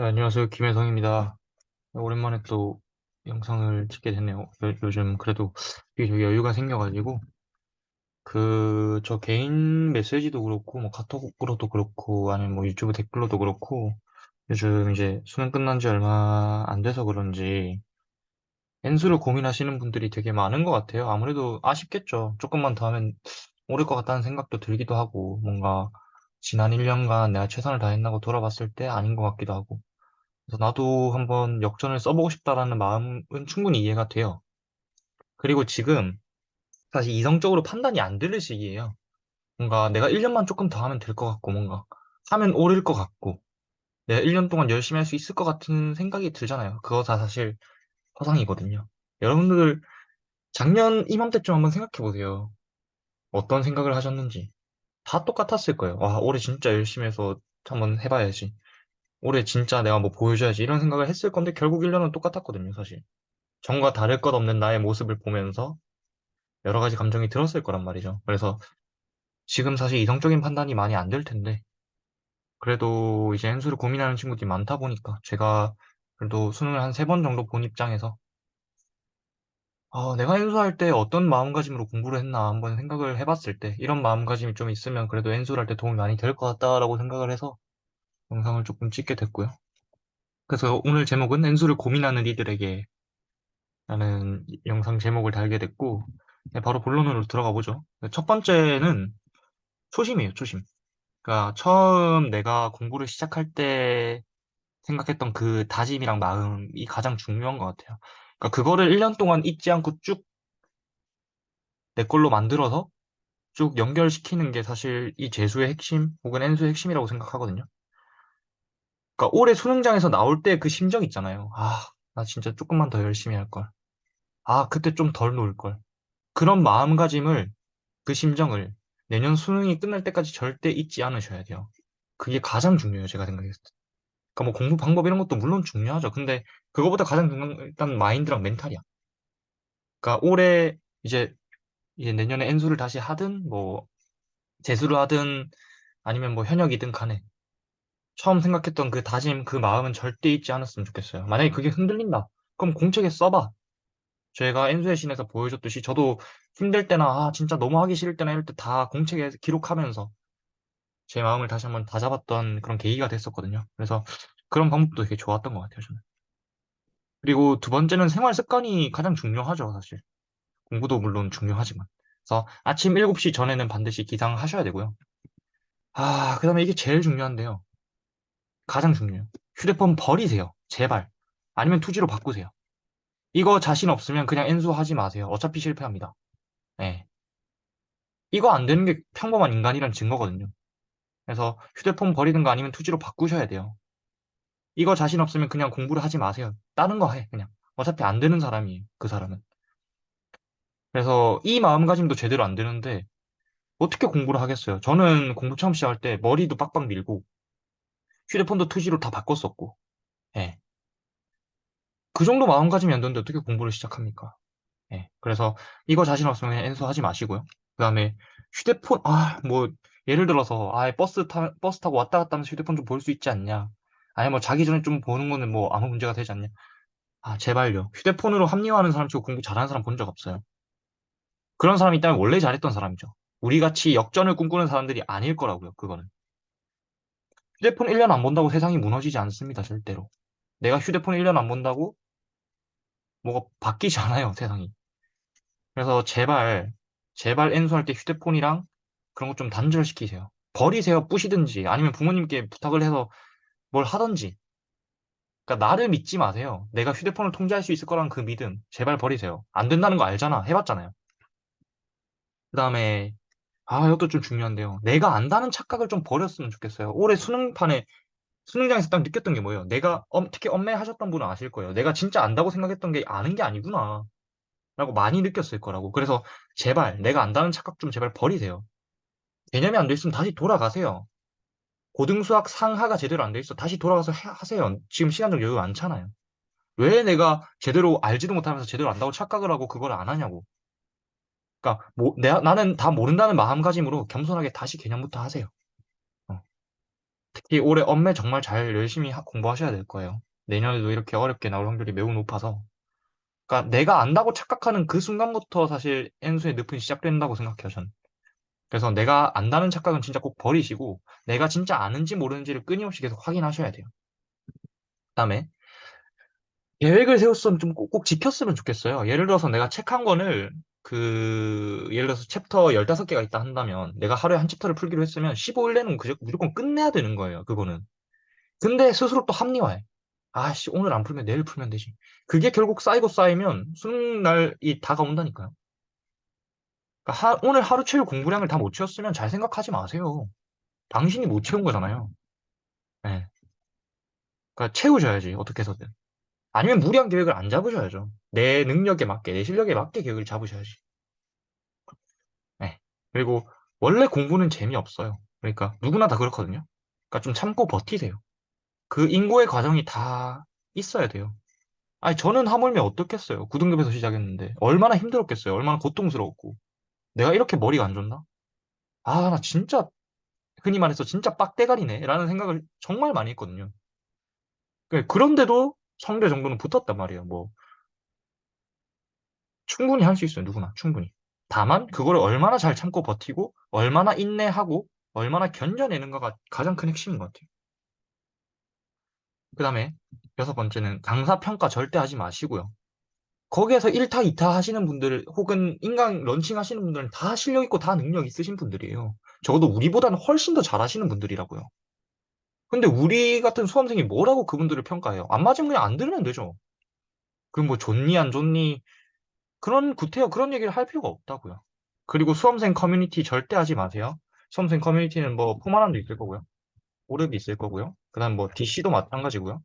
네, 안녕하세요. 김혜성입니다. 오랜만에 또 영상을 찍게 됐네요. 요즘 그래도 되게 여유가 생겨가지고, 저 개인 메시지도 그렇고, 뭐 카톡으로도 그렇고, 아니면 뭐 유튜브 댓글로도 그렇고, 요즘 이제 수능 끝난 지 얼마 안 돼서 그런지, N수를 고민하시는 분들이 되게 많은 것 같아요. 아무래도 아쉽겠죠. 조금만 더 하면 오를 것 같다는 생각도 들기도 하고, 뭔가 지난 1년간 내가 최선을 다했나고 돌아봤을 때 아닌 것 같기도 하고, 그래서 나도 한번 역전을 써보고 싶다라는 마음은 충분히 이해가 돼요. 그리고 지금 사실 이성적으로 판단이 안 되는 시기예요. 뭔가 내가 1년만 조금 더 하면 될 것 같고, 뭔가 하면 오를 것 같고, 내가 1년 동안 열심히 할 수 있을 것 같은 생각이 들잖아요. 그거 다 사실 허상이거든요. 여러분들 작년 이맘때쯤 한번 생각해 보세요. 어떤 생각을 하셨는지. 다 똑같았을 거예요. 와, 올해 진짜 열심히 해서 한번 해봐야지. 올해 진짜 내가 뭐 보여줘야지. 이런 생각을 했을 건데 결국 1년은 똑같았거든요, 사실. 전과 다를 것 없는 나의 모습을 보면서 여러 가지 감정이 들었을 거란 말이죠. 그래서 지금 사실 이성적인 판단이 많이 안 될 텐데, 그래도 이제 현수를 고민하는 친구들이 많다 보니까 제가 그래도 수능을 한 세 번 정도 본 입장에서 내가 현수할 때 어떤 마음가짐으로 공부를 했나 한번 생각을 해봤을 때 이런 마음가짐이 좀 있으면 그래도 현수를 할 때 도움이 많이 될 것 같다라고 생각을 해서 영상을 조금 찍게 됐고요. 그래서 오늘 제목은 현수를 고민하는 이들에게 라는 영상 제목을 달게 됐고, 네, 바로 본론으로 들어가 보죠. 첫 번째는 초심이에요, 초심. 그러니까 처음 내가 공부를 시작할 때 생각했던 그 다짐이랑 마음이 가장 중요한 것 같아요. 그러니까 그거를 1년 동안 잊지 않고 쭉 내 걸로 만들어서 쭉 연결시키는 게 사실 이 재수의 핵심 혹은 N수의 핵심이라고 생각하거든요. 그러니까 올해 수능장에서 나올 때 그 심정 있잖아요. 아, 나 진짜 조금만 더 열심히 할 걸. 아, 그때 좀 덜 놀 걸. 그런 마음가짐을 그 심정을 내년 수능이 끝날 때까지 절대 잊지 않으셔야 돼요. 그게 가장 중요해요, 제가 생각했을 때. 그러니까 뭐 공부 방법 이런 것도 물론 중요하죠. 근데 그거보다 가장 중요한 건 일단 마인드랑 멘탈이야. 그러니까 올해 이제 내년에 N수를 다시 하든 뭐 재수를 하든 아니면 뭐 현역이든 간에 처음 생각했던 그 다짐, 그 마음은 절대 잊지 않았으면 좋겠어요. 만약에 그게 흔들린다. 그럼 공책에 써봐. 제가 N수의 신에서 보여줬듯이 저도 힘들 때나 진짜 너무 하기 싫을 때나 이럴 때 다 공책에 기록하면서 제 마음을 다시 한번 다잡았던 그런 계기가 됐었거든요. 그래서 그런 방법도 되게 좋았던 것 같아요, 저는. 그리고 두 번째는 생활 습관이 가장 중요하죠, 사실. 공부도 물론 중요하지만. 그래서 아침 7시 전에는 반드시 기상하셔야 되고요. 그다음에 이게 제일 중요한데요. 가장 중요해요. 휴대폰 버리세요. 제발. 아니면 투지로 바꾸세요. 이거 자신 없으면 그냥 N수 하지 마세요. 어차피 실패합니다. 네. 이거 안 되는 게 평범한 인간이란 증거거든요. 그래서 휴대폰 버리는 거 아니면 투지로 바꾸셔야 돼요. 이거 자신 없으면 그냥 공부를 하지 마세요. 다른 거 해, 그냥. 어차피 안 되는 사람이에요, 그 사람은. 그래서 이 마음가짐도 제대로 안 되는데, 어떻게 공부를 하겠어요? 저는 공부 처음 시작할 때 머리도 빡빡 밀고, 휴대폰도 투지로 다 바꿨었고, 예. 그 정도 마음가짐이 안 되는데 어떻게 공부를 시작합니까? 예. 그래서 이거 자신 없으면 그냥 엔서 하지 마시고요. 그 다음에 휴대폰, 예를 들어서, 버스 타고 왔다 갔다 하면서 휴대폰 좀 볼 수 있지 않냐? 아니, 뭐, 자기 전에 좀 보는 거는 뭐 아무 문제가 되지 않냐? 제발요. 휴대폰으로 합리화하는 사람 치고 공부 잘하는 사람 본 적 없어요. 그런 사람이 있다면 원래 잘했던 사람이죠. 우리 같이 역전을 꿈꾸는 사람들이 아닐 거라고요, 그거는. 휴대폰 1년 안 본다고 세상이 무너지지 않습니다, 절대로. 내가 휴대폰 1년 안 본다고 뭐가 바뀌지 않아요, 세상이. 그래서 제발 N수할 때 휴대폰이랑 그런 것 좀 단절시키세요. 버리세요, 부시든지, 아니면 부모님께 부탁을 해서 뭘 하든지. 그러니까 나를 믿지 마세요. 내가 휴대폰을 통제할 수 있을 거란 그 믿음, 제발 버리세요. 안 된다는 거 알잖아. 해봤잖아요. 그 다음에 이것도 좀 중요한데요. 내가 안다는 착각을 좀 버렸으면 좋겠어요. 올해 수능장에서 딱 느꼈던 게 뭐예요? 특히 엄매 하셨던 분은 아실 거예요. 내가 진짜 안다고 생각했던 게 아는 게 아니구나. 라고 많이 느꼈을 거라고. 그래서 제발, 내가 안다는 착각 좀 제발 버리세요. 개념이 안 돼 있으면 다시 돌아가세요. 고등수학 상하가 제대로 안 돼 있어. 다시 돌아가서 하세요. 지금 시간적 여유 많잖아요. 왜 내가 제대로 알지도 못하면서 제대로 안다고 착각을 하고 그걸 안 하냐고. 그러니까, 나는 다 모른다는 마음가짐으로 겸손하게 다시 개념부터 하세요. 어. 특히 올해 엄매 정말 잘 열심히 공부하셔야 될 거예요. 내년에도 이렇게 어렵게 나올 확률이 매우 높아서. 그러니까 내가 안다고 착각하는 그 순간부터 사실 N수의 늪은 시작된다고 생각해요, 저는. 그래서 내가 안다는 착각은 진짜 꼭 버리시고, 내가 진짜 아는지 모르는지를 끊임없이 계속 확인하셔야 돼요. 그다음에 계획을 세웠으면 좀 꼭꼭 지켰으면 좋겠어요. 예를 들어서 내가 책 한 권을 예를 들어서 챕터 15개가 있다 한다면 내가 하루에 한 챕터를 풀기로 했으면 15일 내는 무조건 끝내야 되는 거예요, 그거는. 근데 스스로 또 합리화해. 아씨, 오늘 안 풀면 내일 풀면 되지. 그게 결국 쌓이고 쌓이면 수능 날이 다가온다니까요. 그러니까 오늘 하루 채울 공부량을 다 못 채웠으면 잘 생각하지 마세요. 당신이 못 채운 거잖아요. 네. 그러니까 채우셔야지, 어떻게 해서든. 아니면 무리한 계획을 안 잡으셔야죠. 내 능력에 맞게, 내 실력에 맞게 계획을 잡으셔야지. 네. 그리고 원래 공부는 재미없어요. 그러니까 누구나 다 그렇거든요. 그러니까 좀 참고 버티세요. 그 인고의 과정이 다 있어야 돼요. 아니, 저는 하물며 어떻겠어요. 9등급에서 시작했는데. 얼마나 힘들었겠어요. 얼마나 고통스러웠고. 내가 이렇게 머리가 안 좋나? 아, 나 진짜, 흔히 말해서 진짜 빡대가리네. 라는 생각을 정말 많이 했거든요. 그런데도 성대 정도는 붙었단 말이에요. 뭐, 충분히 할 수 있어요. 누구나. 충분히. 다만, 그거를 얼마나 잘 참고 버티고, 얼마나 인내하고, 얼마나 견뎌내는가가 가장 큰 핵심인 것 같아요. 그 다음에, 여섯 번째는 강사 평가 절대 하지 마시고요. 거기에서 1타, 2타 하시는 분들, 혹은 인강 런칭 하시는 분들은 다 실력 있고 다 능력 있으신 분들이에요. 적어도 우리보다는 훨씬 더 잘하시는 분들이라고요. 근데 우리 같은 수험생이 뭐라고 그분들을 평가해요? 안 맞으면 그냥 안 들으면 되죠. 그럼 뭐 좋니, 안 좋니? 그런, 구태여 그런 얘기를 할 필요가 없다고요. 그리고 수험생 커뮤니티 절대 하지 마세요. 수험생 커뮤니티는 뭐 포만함도 있을 거고요. 오랩이 있을 거고요. 그다음 뭐 DC도 마찬가지고요.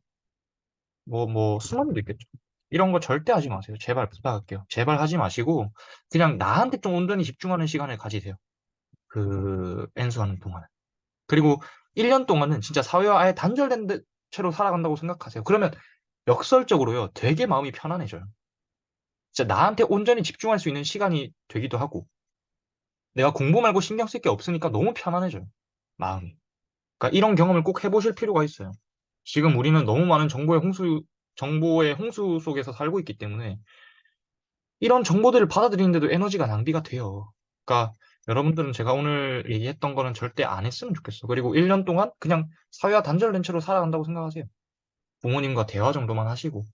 수만도 있겠죠. 이런 거 절대 하지 마세요. 제발 부탁할게요. 제발 하지 마시고 그냥 나한테 좀 온전히 집중하는 시간을 가지세요. N수하는 동안. 그리고 1년 동안은 진짜 사회와 아예 단절된 채로 살아간다고 생각하세요. 그러면 역설적으로요. 되게 마음이 편안해져요. 진짜 나한테 온전히 집중할 수 있는 시간이 되기도 하고 내가 공부 말고 신경 쓸 게 없으니까 너무 편안해져요. 마음이. 그러니까 이런 경험을 꼭 해보실 필요가 있어요. 지금 우리는 너무 많은 정보의 홍수 속에서 살고 있기 때문에 이런 정보들을 받아들이는데도 에너지가 낭비가 돼요. 그러니까 여러분들은 제가 오늘 얘기했던 거는 절대 안 했으면 좋겠어. 그리고 1년 동안 그냥 사회와 단절된 채로 살아간다고 생각하세요. 부모님과 대화 정도만 하시고.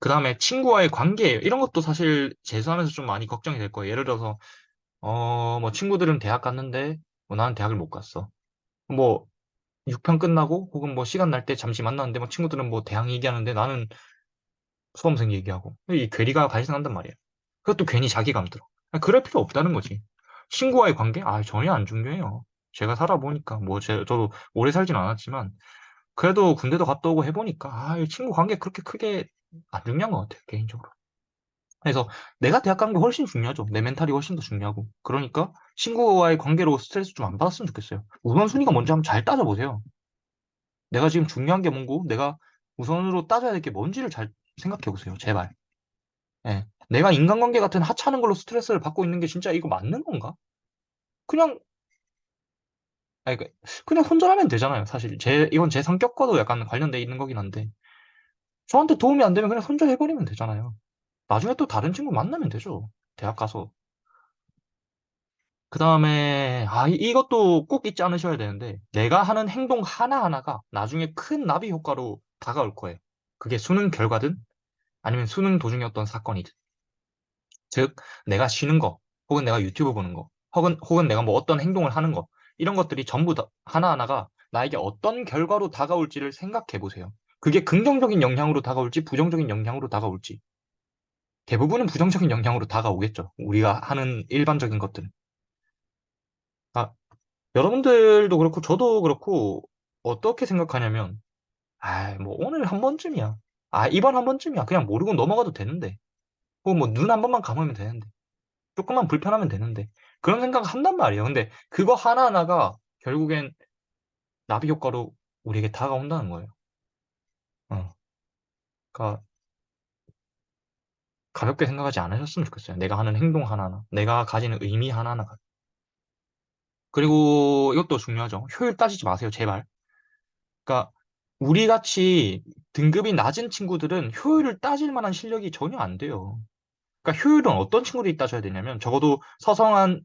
그 다음에 친구와의 관계예요. 이런 것도 사실 재수하면서 좀 많이 걱정이 될 거예요. 예를 들어서, 뭐 친구들은 대학 갔는데, 뭐 나는 대학을 못 갔어. 뭐 6편 끝나고, 혹은 뭐 시간 날 때 잠시 만났는데, 뭐 친구들은 뭐 대학 얘기하는데 나는 수험생 얘기하고. 이 괴리가 발생한단 말이에요. 그것도 괜히 자기감 들어. 그럴 필요 없다는 거지. 친구와의 관계? 아, 전혀 안 중요해요. 제가 살아보니까, 저도 오래 살진 않았지만, 그래도 군대도 갔다 오고 해보니까, 이 친구 관계 그렇게 크게 안 중요한 것 같아요, 개인적으로. 그래서 내가 대학 가는 게 훨씬 중요하죠. 내 멘탈이 훨씬 더 중요하고. 그러니까 친구와의 관계로 스트레스 좀 안 받았으면 좋겠어요. 우선순위가 뭔지 한번 잘 따져보세요. 내가 지금 중요한 게 뭔고, 내가 우선으로 따져야 될 게 뭔지를 잘 생각해 보세요. 제발. 예. 내가 인간관계 같은 하찮은 걸로 스트레스를 받고 있는 게 진짜 이거 맞는 건가? 그냥, 아니, 그냥 손절하면 되잖아요. 사실. 이건 제 성격과도 약간 관련돼 있는 거긴 한데. 저한테 도움이 안 되면 그냥 손절해버리면 되잖아요. 나중에 또 다른 친구 만나면 되죠. 대학 가서. 그 다음에, 이것도 꼭 잊지 않으셔야 되는데, 내가 하는 행동 하나하나가 나중에 큰 나비 효과로 다가올 거예요. 그게 수능 결과든, 아니면 수능 도중에 어떤 사건이든. 즉, 내가 쉬는 거, 혹은 내가 유튜브 보는 거, 혹은 내가 뭐 어떤 행동을 하는 거, 이런 것들이 전부 다 하나하나가 나에게 어떤 결과로 다가올지를 생각해 보세요. 그게 긍정적인 영향으로 다가올지, 부정적인 영향으로 다가올지. 대부분은 부정적인 영향으로 다가오겠죠. 우리가 하는 일반적인 것들은. 아, 여러분들도 그렇고 저도 그렇고 어떻게 생각하냐면 뭐 오늘 한 번쯤이야. 이번 한 번쯤이야. 그냥 모르고 넘어가도 되는데. 혹은 뭐 눈 한 번만 감으면 되는데. 조금만 불편하면 되는데. 그런 생각을 한단 말이에요. 근데 그거 하나하나가 결국엔 나비 효과로 우리에게 다가온다는 거예요. 어. 그러니까 가볍게 생각하지 않으셨으면 좋겠어요. 내가 하는 행동 하나하나, 내가 가지는 의미 하나하나가. 그리고 이것도 중요하죠. 효율 따지지 마세요, 제발. 그러니까 우리 같이 등급이 낮은 친구들은 효율을 따질 만한 실력이 전혀 안 돼요. 그러니까 효율은 어떤 친구들이 따져야 되냐면 적어도 서성한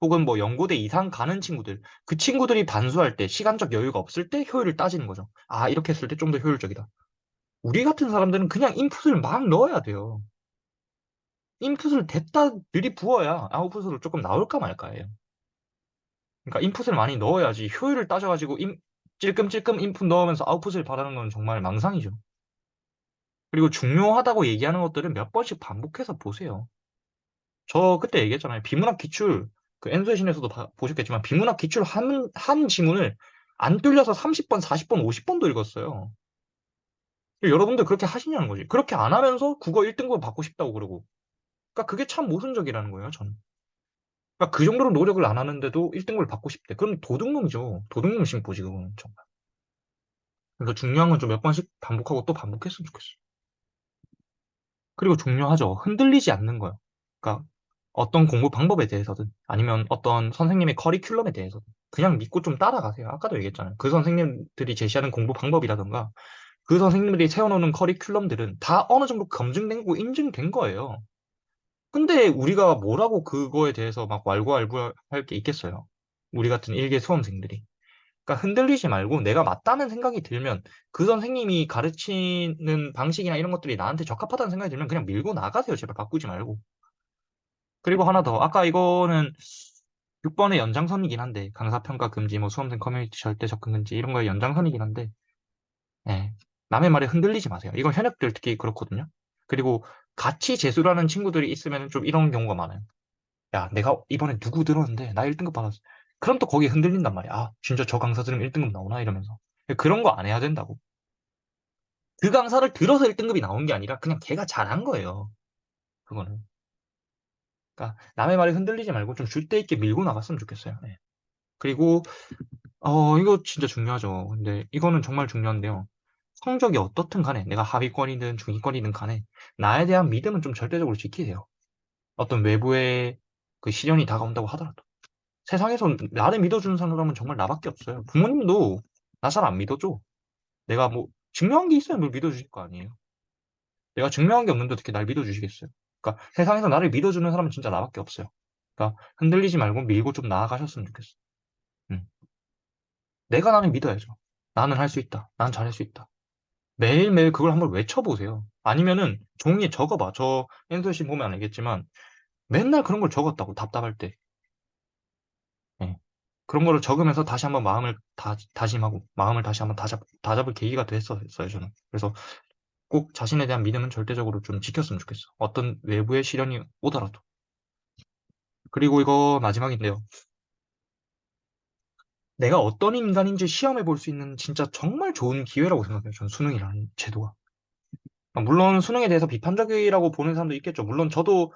혹은 뭐 연고대 이상 가는 친구들, 그 친구들이 반수할 때 시간적 여유가 없을 때 효율을 따지는 거죠. 아, 이렇게 했을 때 좀 더 효율적이다. 우리 같은 사람들은 그냥 인풋을 막 넣어야 돼요. 인풋을 됐다 들이부어야 아웃풋으로 조금 나올까 말까예요. 그러니까 인풋을 많이 넣어야지 효율을 따져가지고 찔끔찔끔 인풋 넣으면서 아웃풋을 바라는 건 정말 망상이죠. 그리고 중요하다고 얘기하는 것들은 몇 번씩 반복해서 보세요. 저 그때 얘기했잖아요. 비문학 기출, 그 엔소의 신에서도 보셨겠지만, 비문학 기출 한 지문을 안 뚫려서 30번, 40번, 50번도 읽었어요. 여러분들 그렇게 하시냐는 거지. 그렇게 안 하면서 국어 1등급 받고 싶다고 그러고. 그러니까 그게 참 모순적이라는 거예요, 저는. 그러니까 그 정도로 노력을 안 하는데도 1등급을 받고 싶대. 그럼 도둑놈이죠. 도둑놈 심보지, 그거는 정말. 그래서 중요한 건 좀 몇 번씩 반복하고 또 반복했으면 좋겠어요. 그리고 중요하죠. 흔들리지 않는 거예요. 그러니까 어떤 공부 방법에 대해서든 아니면 어떤 선생님의 커리큘럼에 대해서든 그냥 믿고 좀 따라가세요. 아까도 얘기했잖아요. 그 선생님들이 제시하는 공부 방법이라던가 그 선생님들이 세워놓는 커리큘럼들은 다 어느 정도 검증된 거고 인증된 거예요. 근데 우리가 뭐라고 그거에 대해서 막 왈가왈부할 게 있겠어요. 우리 같은 일개 수험생들이. 그러니까 흔들리지 말고 내가 맞다는 생각이 들면 그 선생님이 가르치는 방식이나 이런 것들이 나한테 적합하다는 생각이 들면 그냥 밀고 나가세요. 제발 바꾸지 말고. 그리고 하나 더. 아까 이거는 6번의 연장선이긴 한데 강사평가 금지, 뭐 수험생 커뮤니티 절대 접근 금지 이런 거의 연장선이긴 한데 예. 남의 말에 흔들리지 마세요. 이건 현역들 특히 그렇거든요. 그리고 같이 재수를 하는 친구들이 있으면 좀 이런 경우가 많아요. 야, 내가 이번에 누구 들었는데 나 1등급 받았어. 그럼 또 거기에 흔들린단 말이야. 아, 진짜 저 강사 들으면 1등급 나오나 이러면서. 그런 거 안 해야 된다고. 그 강사를 들어서 1등급이 나온 게 아니라 그냥 걔가 잘한 거예요. 그거는. 그러니까 남의 말에 흔들리지 말고 좀 줄 데 있게 밀고 나갔으면 좋겠어요. 네. 그리고 이거 진짜 중요하죠. 근데 이거는 정말 중요한데요. 성적이 어떻든 간에 내가 하위권이든 중위권이든 간에 나에 대한 믿음은 좀 절대적으로 지키세요. 어떤 외부의 그 시련이 다가온다고 하더라도. 세상에서 나를 믿어주는 사람은 정말 나밖에 없어요. 부모님도 나 잘 안 믿어줘. 내가 뭐 증명한 게 있어야 뭘 믿어주실 거 아니에요. 내가 증명한 게 없는데 어떻게 날 믿어주시겠어요? 그러니까 세상에서 나를 믿어주는 사람은 진짜 나밖에 없어요. 그러니까 흔들리지 말고 밀고 좀 나아가셨으면 좋겠어. 음. 내가 나를 믿어야죠. 나는 할 수 있다. 난 잘할 수 있다. 매일매일 그걸 한번 외쳐보세요. 아니면은 종이에 적어봐. 저 엔소씨 보면 알겠지만 맨날 그런 걸 적었다고 답답할 때. 예. 그런 거를 적으면서 다시 한번 마음을 다짐하고 마음을 다시 한번 다잡을 계기가 됐었어요, 저는. 그래서 꼭 자신에 대한 믿음은 절대적으로 좀 지켰으면 좋겠어. 어떤 외부의 시련이 오더라도. 그리고 이거 마지막인데요. 내가 어떤 인간인지 시험해 볼 수 있는 진짜 정말 좋은 기회라고 생각해요. 전 수능이라는 제도가. 물론 수능에 대해서 비판적이라고 보는 사람도 있겠죠. 물론 저도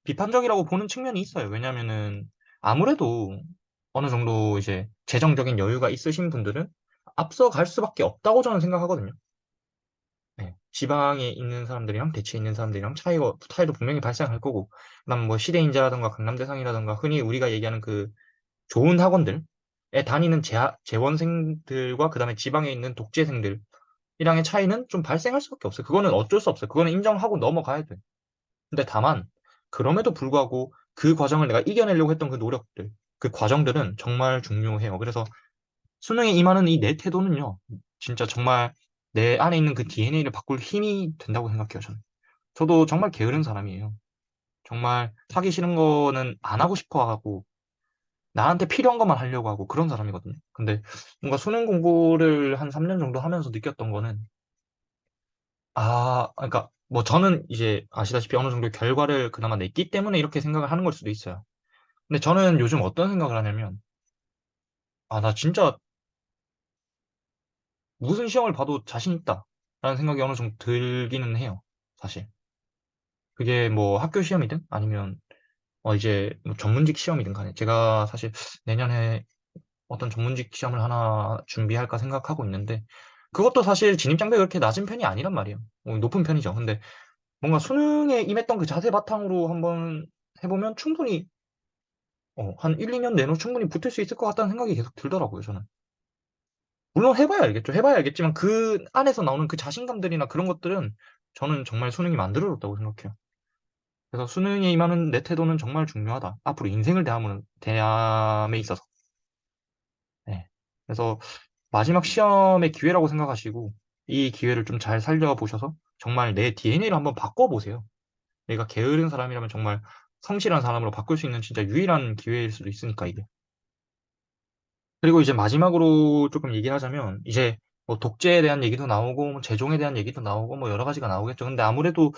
비판적이라고 보는 측면이 있어요. 왜냐면은 아무래도 어느 정도 이제 재정적인 여유가 있으신 분들은 앞서갈 수밖에 없다고 저는 생각하거든요. 네. 지방에 있는 사람들이랑 대치에 있는 사람들이랑 차이도 분명히 발생할 거고, 그다음 뭐 시대인자라든가 강남대상이라든가 흔히 우리가 얘기하는 그 좋은 학원들에 다니는 재원생들과 그다음에 지방에 있는 독재생들이랑의 차이는 좀 발생할 수밖에 없어요. 그거는 어쩔 수 없어요. 그거는 인정하고 넘어가야 돼. 근데 다만 그럼에도 불구하고 그 과정을 내가 이겨내려고 했던 그 노력들, 그 과정들은 정말 중요해요. 그래서 수능에 임하는 이 내 태도는요, 진짜 정말 내 안에 있는 그 DNA를 바꿀 힘이 된다고 생각해요, 저는. 저도 정말 게으른 사람이에요. 정말 하기 싫은 거는 안 하고 싶어 하고, 나한테 필요한 것만 하려고 하고 그런 사람이거든요. 근데 뭔가 수능 공부를 한 3년 정도 하면서 느꼈던 거는, 그러니까 뭐 저는 이제 아시다시피 어느 정도 결과를 그나마 냈기 때문에 이렇게 생각을 하는 걸 수도 있어요. 근데 저는 요즘 어떤 생각을 하냐면, 나 진짜 무슨 시험을 봐도 자신 있다. 라는 생각이 어느 정도 들기는 해요. 사실. 그게 뭐 학교 시험이든 아니면 이제 뭐 전문직 시험이든 간에 제가 사실 내년에 어떤 전문직 시험을 하나 준비할까 생각하고 있는데 그것도 사실 진입장벽이 그렇게 낮은 편이 아니란 말이에요. 높은 편이죠. 근데 뭔가 수능에 임했던 그 자세 바탕으로 한번 해보면 충분히 한 1, 2년 내로 충분히 붙을 수 있을 것 같다는 생각이 계속 들더라고요, 저는. 물론 해봐야 알겠죠. 해봐야 알겠지만 그 안에서 나오는 그 자신감들이나 그런 것들은 저는 정말 수능이 만들어줬다고 생각해요. 그래서 수능에 임하는 내 태도는 정말 중요하다. 앞으로 인생을 대함에 있어서. 네. 그래서 마지막 시험의 기회라고 생각하시고 이 기회를 좀 잘 살려보셔서 정말 내 DNA를 한번 바꿔보세요. 내가 게으른 사람이라면 정말 성실한 사람으로 바꿀 수 있는 진짜 유일한 기회일 수도 있으니까 이게. 그리고 이제 마지막으로 조금 얘기를 하자면 이제 뭐 독재에 대한 얘기도 나오고 뭐 재종에 대한 얘기도 나오고 뭐 여러 가지가 나오겠죠. 근데 아무래도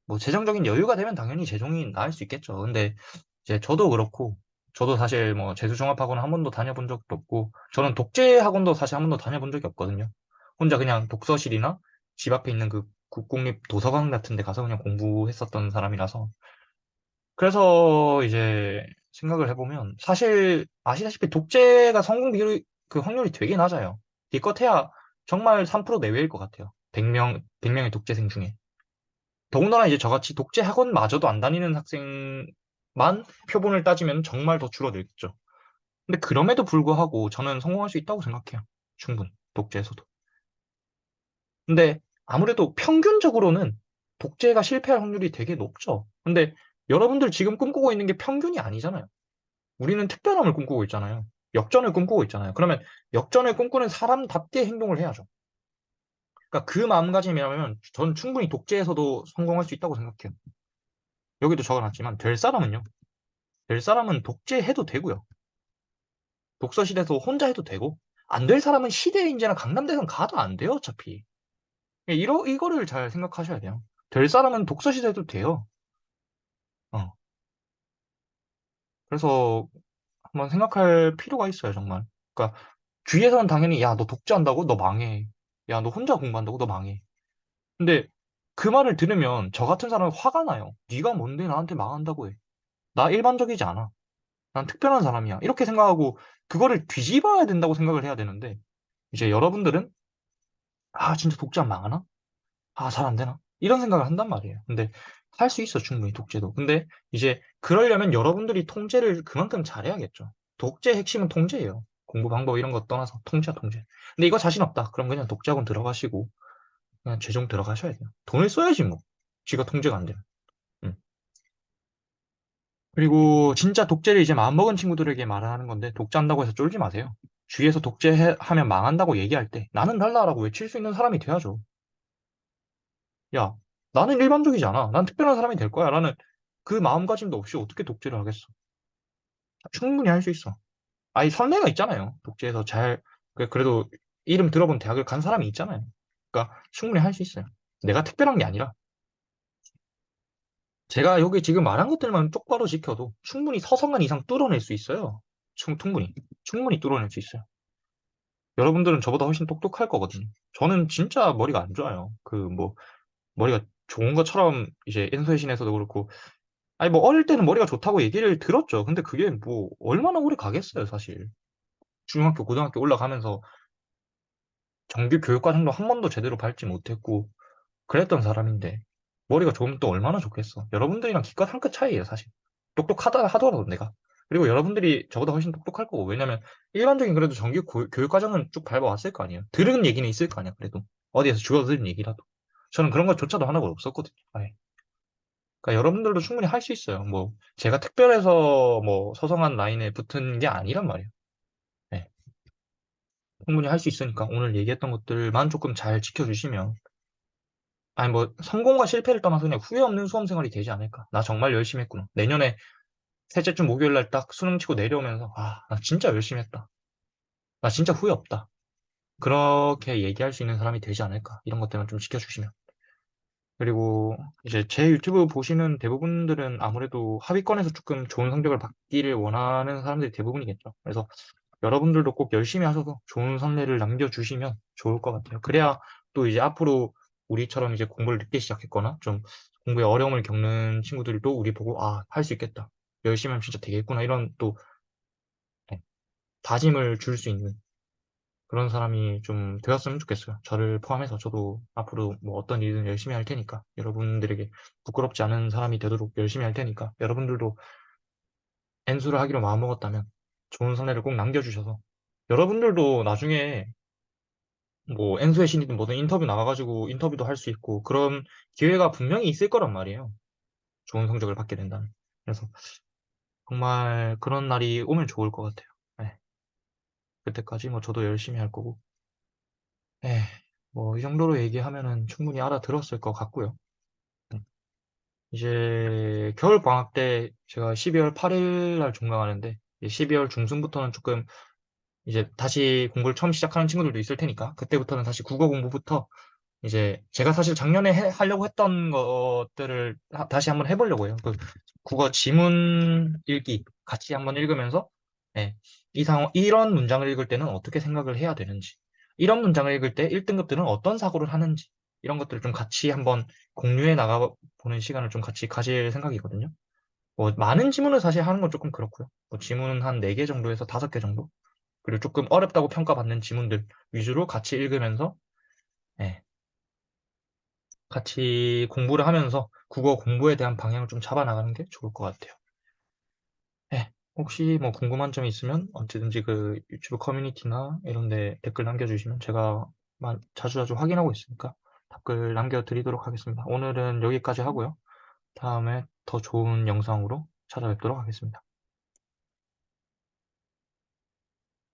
뭐 재정적인 여유가 되면 당연히 재종이 나을 수 있겠죠. 근데 이제 저도 그렇고 저도 사실 뭐 재수종합학원 한 번도 다녀본 적도 없고 저는 독재 학원도 사실 한 번도 다녀본 적이 없거든요. 혼자 그냥 독서실이나 집 앞에 있는 그 국공립 도서관 같은 데 가서 그냥 공부했었던 사람이라서 그래서 이제 생각을 해보면 사실 아시다시피 독재가 성공 비율이 그 확률이 되게 낮아요. 기껏해야 정말 3% 내외일 것 같아요. 100명의 독재생 중에. 더군다나 이제 저같이 독재 학원마저도 안 다니는 학생만 표본을 따지면 정말 더 줄어들겠죠. 근데 그럼에도 불구하고 저는 성공할 수 있다고 생각해요. 충분히. 독재에서도. 근데 아무래도 평균적으로는 독재가 실패할 확률이 되게 높죠. 근데 여러분들 지금 꿈꾸고 있는 게 평균이 아니잖아요. 우리는 특별함을 꿈꾸고 있잖아요. 역전을 꿈꾸고 있잖아요. 그러면 역전을 꿈꾸는 사람답게 행동을 해야죠. 그러니까 그 마음가짐이라면 저는 충분히 독재에서도 성공할 수 있다고 생각해요. 여기도 적어놨지만 될 사람은요. 될 사람은 독재해도 되고요. 독서실에서 혼자 해도 되고 안 될 사람은 시대인재나 강남대생 가도 안 돼요. 어차피. 이거를 잘 생각하셔야 돼요. 될 사람은 독서실에도 돼요. 어. 그래서 한번 생각할 필요가 있어요, 정말. 그러니까 주위에서는 당연히 야, 너 독재한다고? 너 망해. 야, 너 혼자 공부한다고? 너 망해. 근데 그 말을 들으면 저 같은 사람은 화가 나요. 네가 뭔데 나한테 망한다고 해. 나 일반적이지 않아. 난 특별한 사람이야. 이렇게 생각하고 그거를 뒤집어야 된다고 생각을 해야 되는데 이제 여러분들은 아, 진짜 독재 안 망하나? 아, 잘 안 되나? 이런 생각을 한단 말이에요. 근데 할 수 있어, 충분히 독재도. 근데 이제 그러려면 여러분들이 통제를 그만큼 잘해야겠죠. 독재의 핵심은 통제예요. 공부 방법 이런 거 떠나서 통제야, 통제. 근데 이거 자신 없다. 그럼 그냥 독재학원 들어가시고 그냥 최종 들어가셔야 돼요. 돈을 써야지 뭐. 지가 통제가 안 되면. 음. 그리고 진짜 독재를 이제 마음먹은 친구들에게 말하는 건데 독재한다고 해서 쫄지 마세요. 주위에서 독재하면 망한다고 얘기할 때 나는 달라라고 외칠 수 있는 사람이 돼야죠. 야, 나는 일반적이지 않아. 난 특별한 사람이 될 거야. 라는 그 마음가짐도 없이 어떻게 독재를 하겠어. 충분히 할 수 있어. 아니, 선례가 있잖아요. 독재에서 그래도 이름 들어본 대학을 간 사람이 있잖아요. 그러니까 충분히 할 수 있어요. 내가 특별한 게 아니라 제가 여기 지금 말한 것들만 똑바로 지켜도 충분히 서성한 이상 뚫어낼 수 있어요. 충분히. 충분히 뚫어낼 수 있어요. 여러분들은 저보다 훨씬 똑똑할 거거든요. 저는 진짜 머리가 안 좋아요. 머리가 좋은 것처럼 이제 엔소해신에서도 그렇고 아니, 뭐, 어릴 때는 머리가 좋다고 얘기를 들었죠. 근데 그게 뭐, 얼마나 오래 가겠어요, 사실. 중학교, 고등학교 올라가면서 정규 교육과정도 한 번도 제대로 밟지 못했고, 그랬던 사람인데, 머리가 좋으면 또 얼마나 좋겠어. 여러분들이랑 기껏 한 끗 차이예요, 사실. 똑똑하다 하더라도 내가. 그리고 여러분들이 저보다 훨씬 똑똑할 거고, 왜냐면, 일반적인 그래도 정규 교육과정은 쭉 밟아왔을 거 아니에요. 들은 얘기는 있을 거 아니야, 그래도. 어디에서 주워 들은 얘기라도. 저는 그런 것조차도 하나가 없었거든요. 아예. 그러니까 여러분들도 충분히 할 수 있어요. 뭐 제가 특별해서 뭐 서성한 라인에 붙은 게 아니란 말이에요. 네. 충분히 할 수 있으니까 오늘 얘기했던 것들만 조금 잘 지켜주시면 아니 뭐 성공과 실패를 떠나서 그냥 후회 없는 수험 생활이 되지 않을까. 나 정말 열심히 했구나. 내년에 셋째 주 목요일 날 딱 수능 치고 내려오면서 아, 나 진짜 열심히 했다. 나 진짜 후회 없다. 그렇게 얘기할 수 있는 사람이 되지 않을까. 이런 것들만 좀 지켜주시면. 그리고 이제 제 유튜브 보시는 대부분들은 아무래도 하위권에서 조금 좋은 성적을 받기를 원하는 사람들이 대부분이겠죠. 그래서 여러분들도 꼭 열심히 하셔서 좋은 선례를 남겨주시면 좋을 것 같아요. 그래야 또 이제 앞으로 우리처럼 이제 공부를 늦게 시작했거나 좀 공부에 어려움을 겪는 친구들도 우리 보고 아, 할 수 있겠다. 열심히 하면 진짜 되겠구나. 이런 또 네, 다짐을 줄 수 있는 그런 사람이 좀 되었으면 좋겠어요. 저를 포함해서 저도 앞으로 뭐 어떤 일은 열심히 할 테니까 여러분들에게 부끄럽지 않은 사람이 되도록 열심히 할 테니까 여러분들도 N수를 하기로 마음먹었다면 좋은 선례를 꼭 남겨주셔서 여러분들도 나중에 뭐 N수의 신이든 뭐든 인터뷰 나가가지고 인터뷰도 할 수 있고 그런 기회가 분명히 있을 거란 말이에요. 좋은 성적을 받게 된다면. 그래서 정말 그런 날이 오면 좋을 것 같아요. 네. 그때까지 뭐 저도 열심히 할 거고. 에, 뭐 이 정도로 얘기하면은 충분히 알아들었을 것 같고요. 음. 이제 겨울 방학 때 제가 12월 8일 날 종강하는데 12월 중순부터는 조금 이제 다시 공부를 처음 시작하는 친구들도 있을 테니까 그때부터는 다시 국어 공부부터 이제 제가 사실 작년에 하려고 했던 것들을 다시 한번 해보려고 해요. 그 국어 지문 읽기 같이 한번 읽으면서 예, 이런 문장을 읽을 때는 어떻게 생각을 해야 되는지, 이런 문장을 읽을 때 1등급들은 어떤 사고를 하는지 이런 것들을 좀 같이 한번 공유해 나가보는 시간을 좀 같이 가질 생각이거든요. 뭐 많은 지문을 사실 하는 건 조금 그렇고요. 뭐 지문은 한 4개 정도에서 5개 정도. 그리고 조금 어렵다고 평가받는 지문들 위주로 같이 읽으면서 예, 같이 공부를 하면서 국어 공부에 대한 방향을 좀 잡아나가는 게 좋을 것 같아요. 네, 혹시 뭐 궁금한 점이 있으면 언제든지 그 유튜브 커뮤니티나 이런 데 댓글 남겨주시면 제가 자주자주 확인하고 있으니까 댓글 남겨드리도록 하겠습니다. 오늘은 여기까지 하고요. 다음에 더 좋은 영상으로 찾아뵙도록 하겠습니다.